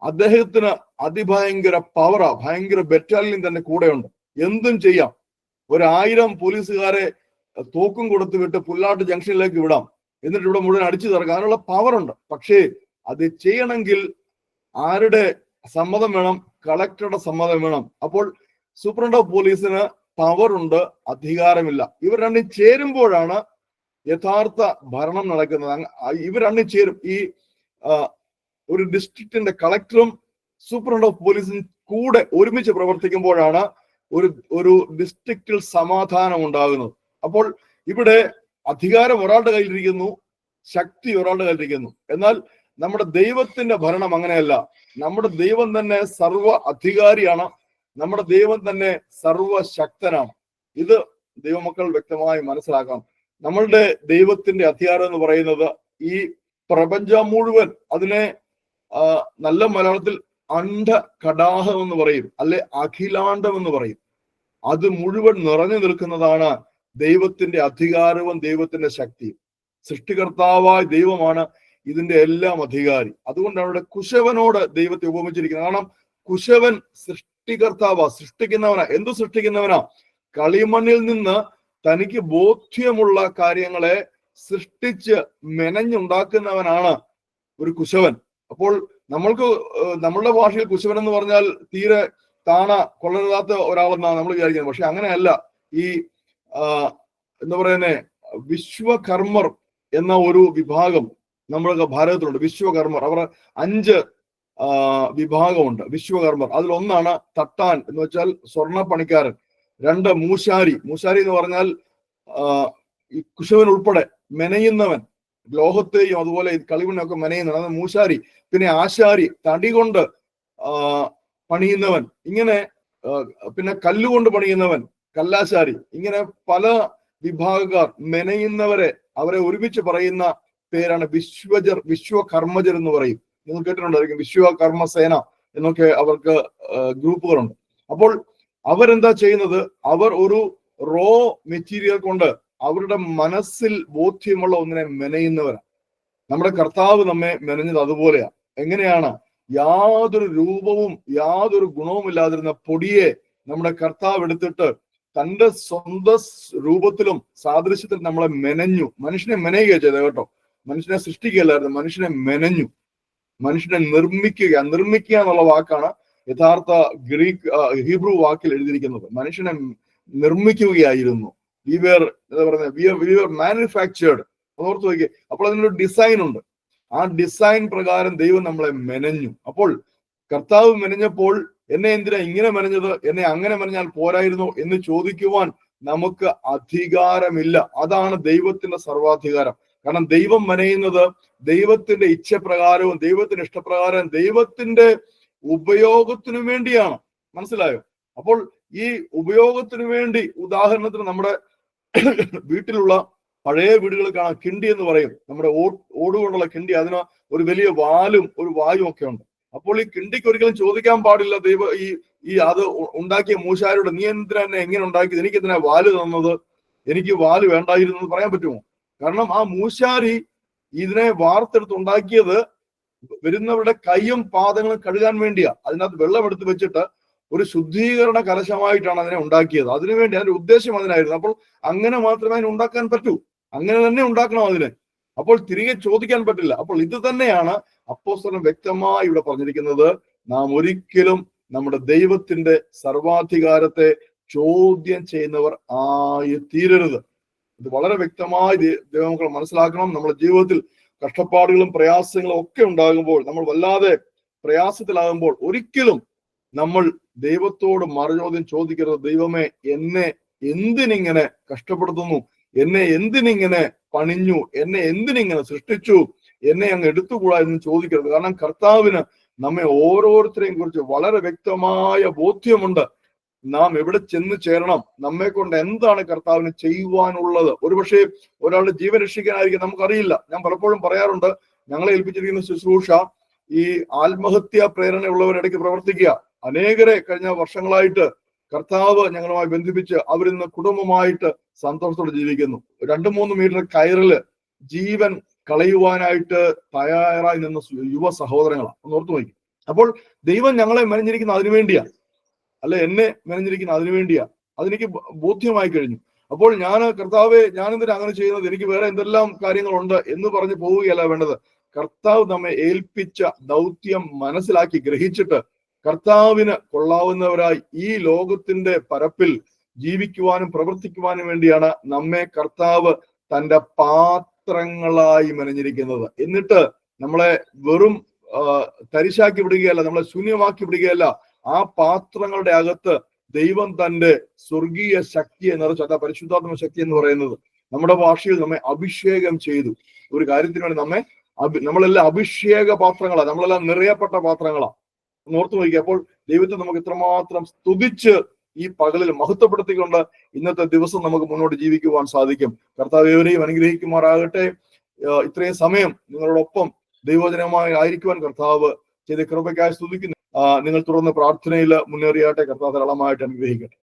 അദ്ദേഹത്തിന് അതിഭയങ്കര പവറാ, ഭയങ്കര ബറ്റാലിയൻ തന്നെ കൂടെയുണ്ട്, എന്തും ചെയ്യാം. 1000 പോലീസുകാരെ തോക്കും കൊടുത്ത് വിട്ട് പുല്ലാട്ട് ജംഗ്ഷനിലേക്ക് വിടാം, എന്നിട്ട് ഇവിടെ മുഴുവൻ അടിച്ചു തീർക്കാം, അതിനുള്ള പവർ ഉണ്ട്. പക്ഷേ അത് ചെയ്യണമെങ്കിൽ ആരുടെ സമ്മതം വേണം? കളക്ടറുടെ സമ്മതം വേണം. അപ്പോൾ സൂപ്രണ്ട് ഓഫ് പോലീസിന് പവർ ഉണ്ട്, അധികാരമില്ല. ഇവർ രണ്ടും ചേരുമ്പോഴാണ് യഥാർത്ഥ ഭരണം നടക്കുന്നത്. ഇവർ രണ്ടും ചേരും. ഈ ഒരു ഡിസ്ട്രിക്റ്റിന്റെ കളക്ടറും സൂപ്രണ്ട് ഓഫ് പോലീസും കൂടെ ഒരുമിച്ച് പ്രവർത്തിക്കുമ്പോഴാണ് ഒരു ഡിസ്ട്രിക്റ്റിൽ സമാധാനം ഉണ്ടാകുന്നത്. അപ്പോൾ ഇവിടെ അധികാരം ഒരാളുടെ കയ്യിലിരിക്കുന്നു, ശക്തി ഒരാളുടെ കയ്യിലിരിക്കുന്നു. എന്നാൽ നമ്മുടെ ദൈവത്തിന്റെ ഭരണം അങ്ങനെയല്ല. നമ്മുടെ ദൈവം തന്നെ സർവ അധികാരിയാണ്, നമ്മുടെ ദൈവം തന്നെ സർവശക്തനാണ്. ഇത് ദൈവമക്കൾ വ്യക്തമായി മനസ്സിലാക്കണം. നമ്മളുടെ ദൈവത്തിന്റെ അധികാരം എന്ന് പറയുന്നത് ഈ പ്രപഞ്ചം മുഴുവൻ, അതിനെ നല്ല മലയാളത്തിൽ അണ്ഡകടാഹം എന്ന് പറയും, അല്ലെ അഖിലാണ്ടം എന്ന് പറയും. അത് മുഴുവൻ നിറഞ്ഞു നിൽക്കുന്നതാണ് ദൈവത്തിന്റെ അധികാരവും ദൈവത്തിന്റെ ശക്തിയും. സൃഷ്ടികർത്താവായ ദൈവമാണ് ഇതിന്റെ എല്ലാം അധികാരി. അതുകൊണ്ടാണ് ഇവിടെ കുശവനോട് ദൈവത്തെ ഉപമിച്ചിരിക്കുന്നത്. കാരണം കുശവൻ സൃഷ്ടികർത്താവാ, സൃഷ്ടിക്കുന്നവനാ. എന്തു സൃഷ്ടിക്കുന്നവനാ? കളിമണ്ണിൽ നിന്ന് തനിക്ക് ബോധ്യമുള്ള കാര്യങ്ങളെ സൃഷ്ടിച്ച് മെനഞ്ഞുണ്ടാക്കുന്നവനാണ് ഒരു കുശവൻ. അപ്പോൾ നമ്മളുടെ ഭാഷയിൽ കുശവൻ എന്ന് പറഞ്ഞാൽ തീരെ കൊള്ളരുതാത്ത ഒരാളെന്നാണ് നമ്മൾ വിചാരിക്കുന്നത്. പക്ഷെ അങ്ങനെയല്ല. ഈ എന്താ പറയുന്നേ, വിശ്വകർമ്മർ എന്ന ഒരു വിഭാഗം നമ്മുടെ ഭാരതത്തിലുണ്ട്. വിശ്വകർമ്മർ, അവർ 5 വിഭാഗമുണ്ട് വിശ്വകർമ്മർ. അതിലൊന്നാണ് തട്ടാൻ എന്ന് വെച്ചാൽ സ്വർണ്ണ പണിക്കാരൻ. 2 മൂശാരി. മൂശാരി എന്ന് പറഞ്ഞാൽ ഈ കുശവൻ ഉൾപ്പെടെ മെനയുന്നവൻ, ലോഹത്തെയും അതുപോലെ കളിമണ്ണൊക്കെ മെനയുന്നവൻ, അത് മൂശാരി. പിന്നെ ആശാരി, തടി കൊണ്ട് പണിയുന്നവൻ. ഇങ്ങനെ പിന്നെ കല്ലുകൊണ്ട് പണിയുന്നവൻ, കല്ലാശാരി. ഇങ്ങനെ പല വിഭാഗക്കാർ, മെനയുന്നവരെ, അവരെ ഒരുമിച്ച് പറയുന്ന പേരാണ് വിശ്വകർമ്മജർ എന്ന് പറയും. നിങ്ങൾ കേട്ടിട്ടുണ്ടായിരിക്കും, വിശ്വകർമ്മസേന എന്നൊക്കെ അവർക്ക് ഗ്രൂപ്പുകളുണ്ട്. അപ്പോൾ അവരെന്താ ചെയ്യുന്നത്? അവർ ഒരു റോ മെറ്റീരിയൽ കൊണ്ട് അവരുടെ മനസ്സിൽ ബോധ്യമുള്ള ഒന്നിനെ മെനയുന്നവരാണ്. നമ്മുടെ കർത്താവ് നമ്മെ മെനഞ്ഞത് അതുപോലെയാണ്. എങ്ങനെയാണ്? യാതൊരു രൂപവും യാതൊരു ഗുണവും ഇല്ലാതിരുന്ന പൊടിയെ നമ്മുടെ കർത്താവ് എടുത്തിട്ട് തന്റെ സ്വന്തം രൂപത്തിലും സാദൃശ്യത്തിലും നമ്മളെ മെനഞ്ഞു. മനുഷ്യനെ മെനയുക ചെയ്തത് കേട്ടോ. മനുഷ്യനെ സൃഷ്ടിക്കുകയല്ലായിരുന്നു, മനുഷ്യനെ മെനഞ്ഞു. മനുഷ്യനെ നിർമ്മിക്കുക എന്നുള്ള വാക്കാണ് യഥാർത്ഥ ഹീബ്രു വാക്കിൽ എഴുതിയിരിക്കുന്നത്. മനുഷ്യനെ നിർമ്മിക്കുകയായിരുന്നു. We were manufactured. ഓർത്ത് നോക്കിയേ. അപ്പോൾ അതിനൊരു ഡിസൈൻ ഉണ്ട്. ആ ഡിസൈൻ പ്രകാരം ദൈവം നമ്മളെ മെനഞ്ഞു. അപ്പോൾ കർത്താവ് മെനഞ്ഞപ്പോൾ എന്നെ എന്തിനാ ഇങ്ങനെ മെനഞ്ഞത്, എന്നെ അങ്ങനെ മെനഞ്ഞാൽ പോരായിരുന്നോ എന്ന് ചോദിക്കുവാൻ നമുക്ക് അധികാരമില്ല. അതാണ് ദൈവത്തിന്റെ സർവാധികാരം. കാരണം ദൈവം മെനയുന്നത് ദൈവത്തിന്റെ ഇച്ഛപ്രകാരവും ദൈവത്തിന്റെ ഇഷ്ടപ്രകാരവും ദൈവത്തിന്റെ ഉപയോഗത്തിനു വേണ്ടിയാണ്. മനസ്സിലായോ? അപ്പോൾ ഈ ഉപയോഗത്തിനു വേണ്ടി, ഉദാഹരണത്തിന് നമ്മുടെ വീട്ടിലുള്ള പഴയ വീടുകൾ കാണാം, കിണ്ടി എന്ന് പറയും. നമ്മുടെ ഓടുകൊണ്ടുള്ള കിണ്ടി. അതിന് ഒരു വലിയ വാലും ഒരു വായും ഒക്കെ ഉണ്ട്. അപ്പോൾ ഈ കിണ്ടിക്ക് ഒരിക്കലും ചോദിക്കാൻ പാടില്ല അത് ഉണ്ടാക്കിയ മൂശാരിയോട്, നീ എന്തിനാ എന്നെ എങ്ങനെ ഉണ്ടാക്കിയത്, എനിക്ക് എന്തിനാ വാല് തന്നത്, എനിക്ക് വാല് വേണ്ടായിരുന്നു എന്ന് പറയാൻ പറ്റുമോ? കാരണം ആ മൂശാരി ഇതിനെ വാർത്തെടുത്ത് ഉണ്ടാക്കിയത് വരുന്നവരുടെ കൈയും പാദങ്ങളും കഴുകാൻ വേണ്ടിയാ. അതിനകത്ത് വെള്ളം എടുത്ത് വെച്ചിട്ട് ഒരു ശുദ്ധീകരണ കലശമായിട്ടാണ് അതിനെ ഉണ്ടാക്കിയത്. അതിനുവേണ്ടി അതിന്റെ ഉദ്ദേശം അതിനായിരുന്നു. അപ്പോൾ അങ്ങനെ മാത്രമേ അതിനെ ഉണ്ടാക്കാൻ പറ്റൂ. അങ്ങനെ തന്നെ ഉണ്ടാക്കണം അതിനെ. അപ്പോൾ തിരികെ ചോദിക്കാൻ പറ്റില്ല. അപ്പോൾ ഇത് തന്നെയാണ് അപ്പോസ്തലൻ വ്യക്തമായി ഇവിടെ പറഞ്ഞിരിക്കുന്നത്. നാം ഒരിക്കലും നമ്മുടെ ദൈവത്തിന്റെ സർവാധികാരത്തെ ചോദ്യം ചെയ്യുന്നവർ ആയി തീരരുത്. ഇത് വളരെ വ്യക്തമായി ദൈവമക്കൾ മനസ്സിലാക്കണം. നമ്മുടെ ജീവിതത്തിൽ കഷ്ടപ്പാടുകളും പ്രയാസങ്ങളും ഒക്കെ ഉണ്ടാകുമ്പോൾ, നമ്മൾ വല്ലാതെ പ്രയാസത്തിലാകുമ്പോൾ ഒരിക്കലും നമ്മൾ ദൈവത്തോട് മറുചോദ്യം ചോദിക്കരുത്. ദൈവമേ, എന്നെ എന്തിനിങ്ങനെ കഷ്ടപ്പെടുത്തുന്നു, എന്നെ എന്തിനിങ്ങനെ പണിഞ്ഞു, എന്നെ എന്തിനിങ്ങനെ സൃഷ്ടിച്ചു, എന്നെ അങ്ങ് എടുത്തുകൂടാ എന്ന് ചോദിക്കരുത്. കാരണം കർത്താവിന് നമ്മെ ഓരോരുത്തരെയും കുറിച്ച് വളരെ വ്യക്തമായ ബോധ്യമുണ്ട്. നാം എവിടെ ചെന്ന് ചേരണം, നമ്മെ കൊണ്ട് എന്താണ് കർത്താവിന് ചെയ്യുവാനുള്ളത്. ഒരുപക്ഷെ ഒരാളുടെ ജീവൻ രക്ഷിക്കാനായിരിക്കും, നമുക്കറിയില്ല. ഞാൻ പലപ്പോഴും പറയാറുണ്ട്, ഞങ്ങളെ ഏൽപ്പിച്ചിരിക്കുന്ന ശുശ്രൂഷ ഈ ആത്മഹത്യാ പ്രേരണയുള്ളവരിടയ്ക്ക് പ്രവർത്തിക്കുക. അനേകരെ കഴിഞ്ഞ വർഷങ്ങളായിട്ട് കർത്താവ് ഞങ്ങളുമായി ബന്ധിപ്പിച്ച് അവരിന്ന് കുടുംബമായിട്ട് സന്തോഷത്തോടെ ജീവിക്കുന്നു. 2-3 മീറ്റർ കയറില് ജീവൻ കളയുവാനായിട്ട് തയ്യാറായി നിന്ന യുവ സഹോദരങ്ങളാണ്. ഒന്ന് ഓർത്തു നോക്കി. അപ്പോൾ ദൈവം ഞങ്ങളെ മെനഞ്ഞിരിക്കുന്ന അതിനു വേണ്ടിയാ, അല്ലെ എന്നെ മെനഞ്ഞിരിക്കുന്ന അതിനു വേണ്ടിയാ. അതെനിക്ക് ബോധ്യമായി കഴിഞ്ഞു. അപ്പോൾ കർത്താവെ, ഞാനെന്തിനാ അങ്ങനെ ചെയ്യുന്നത്, എനിക്ക് വേറെ എന്തെല്ലാം കാര്യങ്ങളുണ്ട് എന്ന് പറഞ്ഞ് പോവുകയല്ല വേണ്ടത്. കർത്താവ് നമ്മെ ഏൽപ്പിച്ച ദൗത്യം മനസ്സിലാക്കി ഗ്രഹിച്ചിട്ട് കർത്താവിന് കൊള്ളാവുന്നവരായി ഈ ലോകത്തിന്റെ പരപ്പിൽ ജീവിക്കുവാനും പ്രവർത്തിക്കുവാനും വേണ്ടിയാണ് നമ്മെ കർത്താവ് തന്റെ പാത്രങ്ങളായി മെനഞ്ഞിരിക്കുന്നത്. എന്നിട്ട് നമ്മളെ വെറും തരിശാക്കി വിടുകയല്ല, നമ്മളെ ശൂന്യമാക്കി വിടുകയല്ല. ആ പാത്രങ്ങളുടെ അകത്ത് ദൈവം തന്റെ സ്വർഗീയ ശക്തിയെ നിറച്ചു. അതാ പരിശുദ്ധാത്മ ശക്തി എന്ന് പറയുന്നത്. നമ്മുടെ ഭാഷയിൽ നമ്മെ അഭിഷേകം ചെയ്തു. ഒരു കാര്യത്തിന് വേണ്ടി നമ്മളെല്ലാം അഭിഷേക പാത്രങ്ങളാണ്, നമ്മളെല്ലാം നിറയപ്പെട്ട പാത്രങ്ങളാണ്. ഓർത്തു നോക്കി. അപ്പോൾ ദൈവത്തെ നമുക്ക് ഇത്രമാത്രം സ്തുതിച്ച് ഈ പകലിൽ മഹത്വപ്പെടുത്തിക്കൊണ്ട് ഇന്നത്തെ ദിവസം നമുക്ക് മുന്നോട്ട് ജീവിക്കുവാൻ സാധിക്കും. കർത്താവ് ഏവരെയും അനുഗ്രഹിക്കുമാറാകട്ടെ. ഇത്രയും സമയം നിങ്ങളോടൊപ്പം ദൈവജനമായി ആയിരിക്കുവാൻ കർത്താവ് ചെയ്ത കൃപയ്ക്കായി സ്തുതിക്കുന്നു. നിങ്ങൾ തുടർന്ന് പ്രാർത്ഥനയിൽ മുന്നേറിയാട്ടെ. കർത്താവ് ധാരാളമായിട്ട് അനുഗ്രഹിക്കട്ടെ.